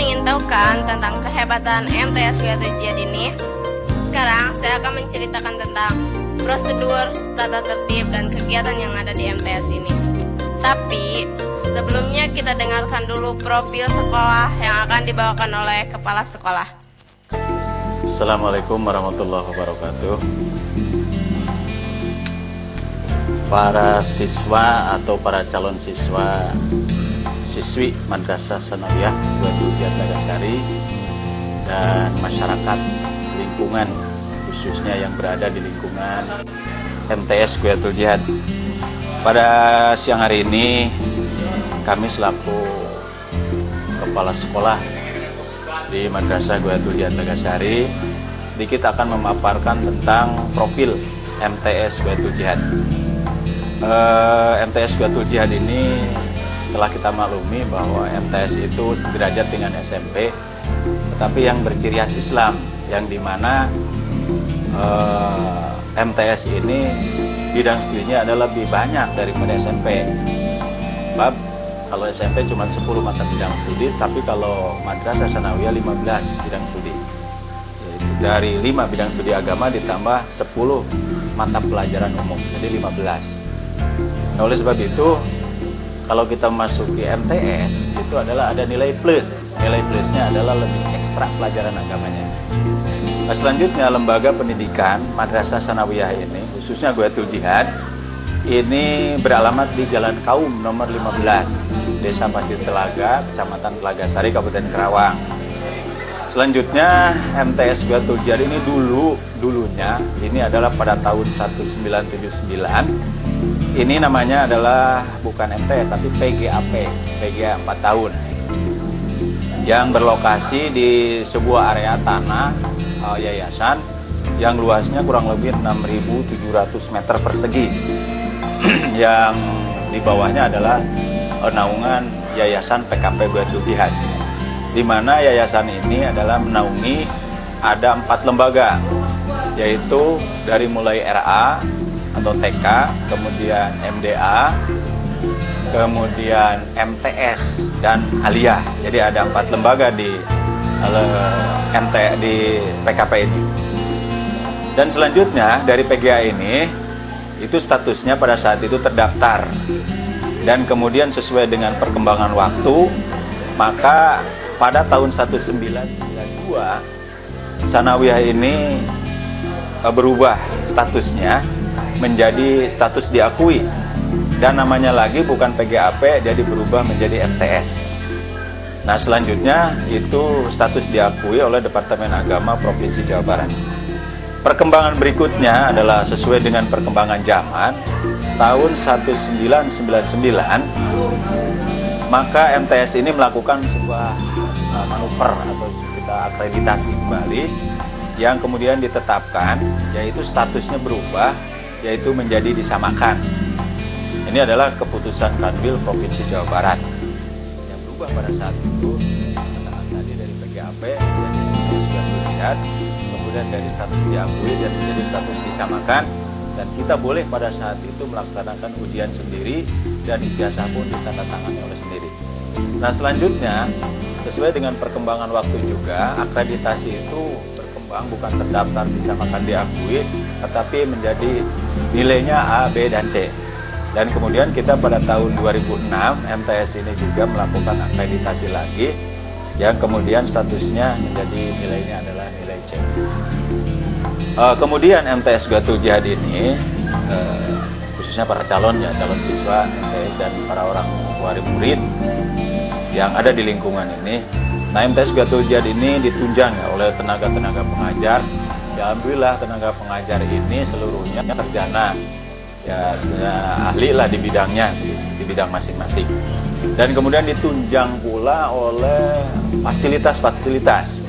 ingin tahu kan tentang kehebatan MTS Gatot Jihad ini? Sekarang saya akan menceritakan tentang prosedur, tata tertib, dan kegiatan yang ada di MTS ini. Tapi sebelumnya kita dengarkan dulu profil sekolah yang akan dibawakan oleh kepala sekolah. Assalamualaikum warahmatullahi wabarakatuh. Para siswa atau para calon siswa siswi Madrasah Sanawiyah Gatot Jihad Nagasari dan masyarakat lingkungan, khususnya yang berada di lingkungan MTS Gatot Jihad. Pada siang hari ini kami selaku kepala sekolah di Madrasah Gatot Jihad Nagasari sedikit akan memaparkan tentang profil MTS Gatot Jihad. MTS Gatot Jihad ini telah kita maklumi bahwa MTS itu sederajat dengan SMP, tetapi yang berciri khas Islam, yang dimana MTS ini bidang studinya adalah lebih banyak daripada SMP. Sebab kalau SMP cuma 10 mata bidang studi, tapi kalau Madrasah Sanawiyah 15 bidang studi. Yaitu dari 5 bidang studi agama ditambah 10 mata pelajaran umum, jadi 15. Nah, oleh sebab itu, kalau kita masuk di MTS, itu adalah ada nilai plus. Nilai plusnya adalah lebih ekstra pelajaran agamanya. Nah, selanjutnya, lembaga pendidikan Madrasah Sanawiyah ini, khususnya Gatot Jihad, ini beralamat di Jalan Kaum nomor 15, Desa Pasir Telaga, Kecamatan Telagasari, Kabupaten Karawang. Selanjutnya, MTS Gatot Jihad ini dulunya ini adalah pada tahun 1979. Ini namanya adalah bukan MTS tapi PGAP, PGA 4 tahun, yang berlokasi di sebuah area tanah yayasan yang luasnya kurang lebih 6.700 meter persegi yang di bawahnya adalah naungan Yayasan PKP Gatot Jihad, di mana yayasan ini adalah menaungi ada 4 lembaga, yaitu dari mulai RA atau TK, kemudian MDA, kemudian MTS, dan Aliyah. Jadi ada 4 lembaga di PKP ini. Dan selanjutnya dari PGA ini, itu statusnya pada saat itu terdaftar. Dan kemudian sesuai dengan perkembangan waktu, maka pada tahun 1992, Sanawiyah ini berubah statusnya menjadi status diakui, dan namanya lagi bukan PGAP, jadi berubah menjadi MTS. Nah, selanjutnya itu status diakui oleh Departemen Agama Provinsi Jawa Barat. Perkembangan berikutnya adalah sesuai dengan perkembangan zaman. Tahun 1999 maka MTS ini melakukan sebuah manuver atau kita akreditasi kembali, yang kemudian ditetapkan, yaitu statusnya berubah, yaitu menjadi disamakan. Ini adalah keputusan Kanwil Provinsi Jawa Barat yang berubah pada saat itu, katakan tadi dari PGAP menjadi MTS Gatot Jihad, kemudian dari status diakui dan menjadi status disamakan, dan kita boleh pada saat itu melaksanakan ujian sendiri dan ijazah pun ditandatangani oleh sendiri. Nah, selanjutnya sesuai dengan perkembangan waktu juga, akreditasi itu bukan terdaftar disamakan diakui, tetapi menjadi nilainya A, B, dan C. Dan kemudian kita pada tahun 2006 MTS ini juga melakukan akreditasi lagi, yang kemudian statusnya menjadi nilainya adalah nilai C. Kemudian MTS Gatot Jihad ini khususnya para calon siswa MTS dan para orang tua murid yang ada di lingkungan ini. Nah, MTS Gatot Jihad ini ditunjang oleh tenaga-tenaga pengajar. Ya, alhamdulillah tenaga pengajar ini seluruhnya sarjana, ya ahli lah di bidangnya, di bidang masing-masing. Dan kemudian ditunjang pula oleh fasilitas-fasilitas.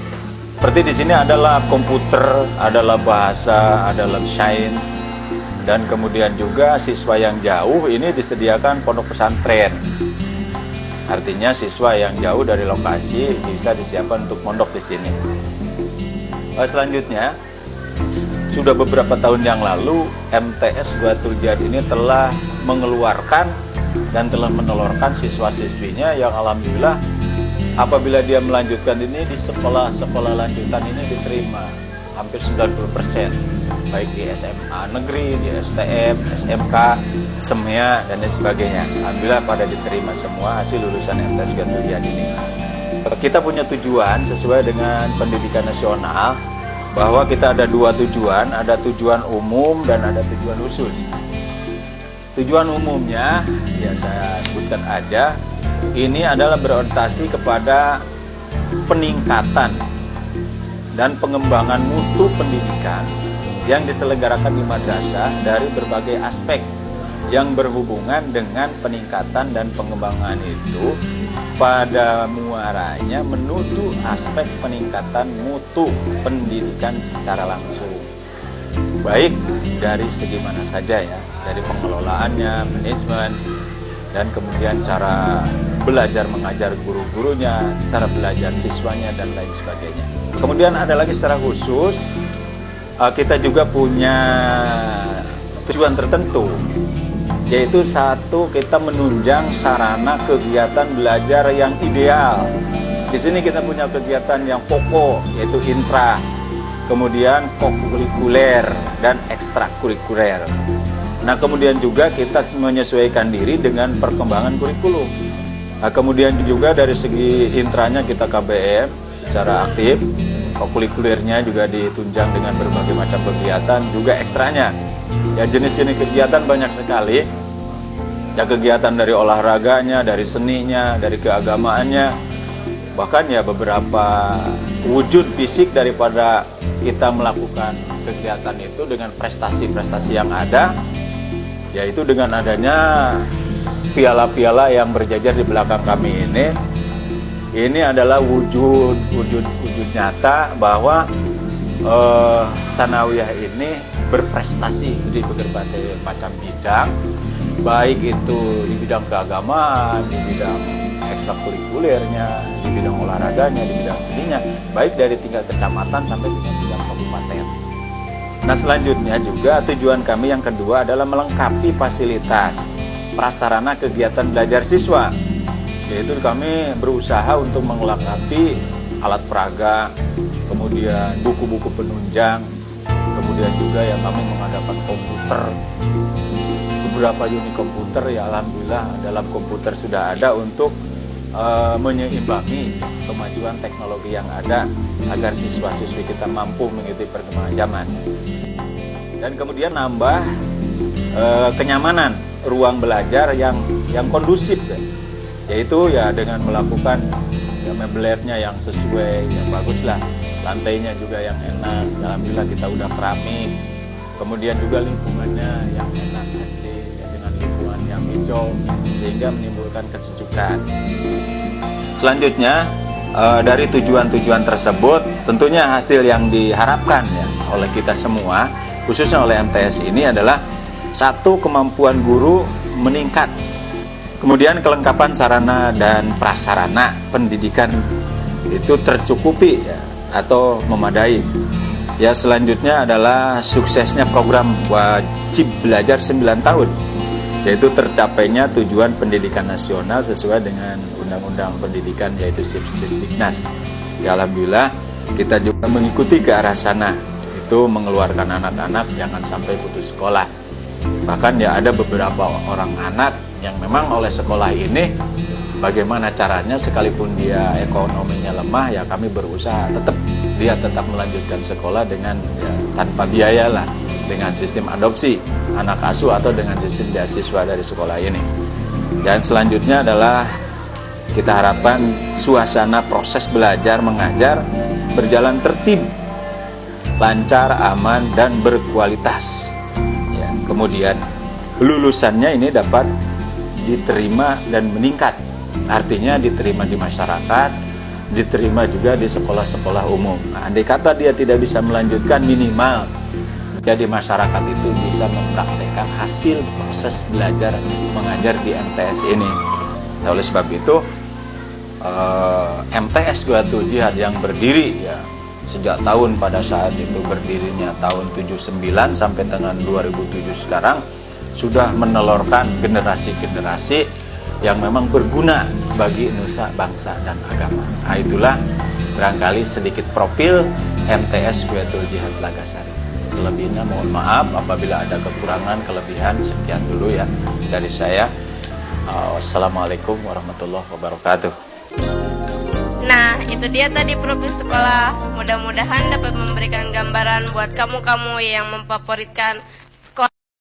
Seperti di sini adalah komputer, adalah bahasa, adalah sains, dan kemudian juga siswa yang jauh ini disediakan pondok pesantren. Artinya siswa yang jauh dari lokasi bisa disiapkan untuk mondok di sini. Selanjutnya, sudah beberapa tahun yang lalu MTS Gatot Jihad ini telah mengeluarkan dan telah menelurkan siswa-siswinya yang alhamdulillah apabila dia melanjutkan ini di sekolah-sekolah lanjutan ini diterima hampir 90%, baik di SMA negeri, di STM, SMK, SEMIA, dan lain sebagainya. Alhamdulillah pada diterima semua hasil lulusan MTS Gatul Jihad ini. Kita punya tujuan sesuai dengan pendidikan nasional, bahwa kita ada dua tujuan, ada tujuan umum dan ada tujuan khusus. Tujuan umumnya, ya saya sebutkan aja, ini adalah berorientasi kepada peningkatan dan pengembangan mutu pendidikan yang diselenggarakan di madrasah dari berbagai aspek yang berhubungan dengan peningkatan dan pengembangan itu pada muaranya menuju aspek peningkatan mutu pendidikan secara langsung, baik dari segi mana saja ya, dari pengelolaannya, manajemen, dan kemudian cara belajar mengajar guru-gurunya, cara belajar siswanya, dan lain sebagainya. Kemudian ada lagi secara khusus, kita juga punya tujuan tertentu, yaitu satu, kita menunjang sarana kegiatan belajar yang ideal. Di sini kita punya kegiatan yang pokok, yaitu intra, kemudian kokurikuler dan ekstrakurikuler. Nah, kemudian juga kita menyesuaikan diri dengan perkembangan kurikulum. Nah, kemudian juga dari segi intranya kita KBM secara aktif, kokurikulernya juga ditunjang dengan berbagai macam kegiatan, juga ekstranya. Ya, jenis-jenis kegiatan banyak sekali. Ya, kegiatan dari olahraganya, dari seninya, dari keagamaannya, bahkan ya beberapa wujud fisik daripada kita melakukan kegiatan itu dengan prestasi-prestasi yang ada, yaitu dengan adanya piala-piala yang berjajar di belakang kami ini adalah wujud nyata bahwa Sanawiyah ini berprestasi di berbagai macam bidang, baik itu di bidang keagamaan, di bidang ekstrakurikulernya, di bidang olahraganya, di bidang seninya, baik dari tingkat kecamatan sampai dengan tingkat kabupaten. Nah, selanjutnya juga tujuan kami yang kedua adalah melengkapi fasilitas prasarana kegiatan belajar siswa, yaitu kami berusaha untuk melengkapi alat peraga, kemudian buku-buku penunjang, kemudian juga yang kami mengadakan komputer, beberapa unit komputer ya alhamdulillah dalam komputer sudah ada untuk menyeimbangi kemajuan teknologi yang ada agar siswa-siswi kita mampu mengikuti perkembangan zaman. Dan kemudian nambah kenyamanan ruang belajar yang kondusif, yaitu ya dengan melakukan ya mebelnya yang sesuai, yang bagus lah, lantainya juga yang enak, alhamdulillah kita udah keramik, kemudian juga lingkungannya yang enak pasti ya, dengan lingkungan yang hijau sehingga menimbulkan kesejukan. Selanjutnya dari tujuan-tujuan tersebut tentunya hasil yang diharapkan ya oleh kita semua, khususnya oleh MTS ini adalah satu, kemampuan guru meningkat, kemudian kelengkapan sarana dan prasarana pendidikan itu tercukupi ya, atau memadai. Ya, selanjutnya adalah suksesnya program wajib belajar 9 tahun, yaitu tercapainya tujuan pendidikan nasional sesuai dengan Undang-Undang Pendidikan, yaitu Sisdiknas. Ya, alhamdulillah kita juga mengikuti ke arah sana, itu mengeluarkan anak-anak jangan sampai putus sekolah. Bahkan ya ada beberapa orang anak yang memang oleh sekolah ini bagaimana caranya sekalipun dia ekonominya lemah ya kami berusaha dia tetap melanjutkan sekolah dengan ya, tanpa biaya lah, dengan sistem adopsi anak asuh atau dengan sistem beasiswa dari sekolah ini. Dan selanjutnya adalah kita harapkan suasana proses belajar mengajar berjalan tertib, lancar, aman, dan berkualitas. Ya, kemudian lulusannya ini dapat diterima dan meningkat, artinya diterima di masyarakat, diterima juga di sekolah-sekolah umum. Nah, andai kata dia tidak bisa melanjutkan, minimal jadi masyarakat itu bisa mempraktekkan hasil proses belajar mengajar di MTS ini. Nah, oleh sebab itu MTS Gatul Jihad yang berdiri ya sejak tahun pada saat itu berdirinya tahun 79 sampai dengan 2007 sekarang sudah menelurkan generasi-generasi yang memang berguna bagi nusa, bangsa, dan agama. Nah, itulah barangkali sedikit profil MTS Kuyatul Jihad Telagasari. Selebihnya mohon maaf apabila ada kekurangan, kelebihan. Sekian dulu ya dari saya. Wassalamualaikum warahmatullahi wabarakatuh. Nah, itu dia tadi profil sekolah. Mudah-mudahan dapat memberikan gambaran buat kamu-kamu yang memfavoritkan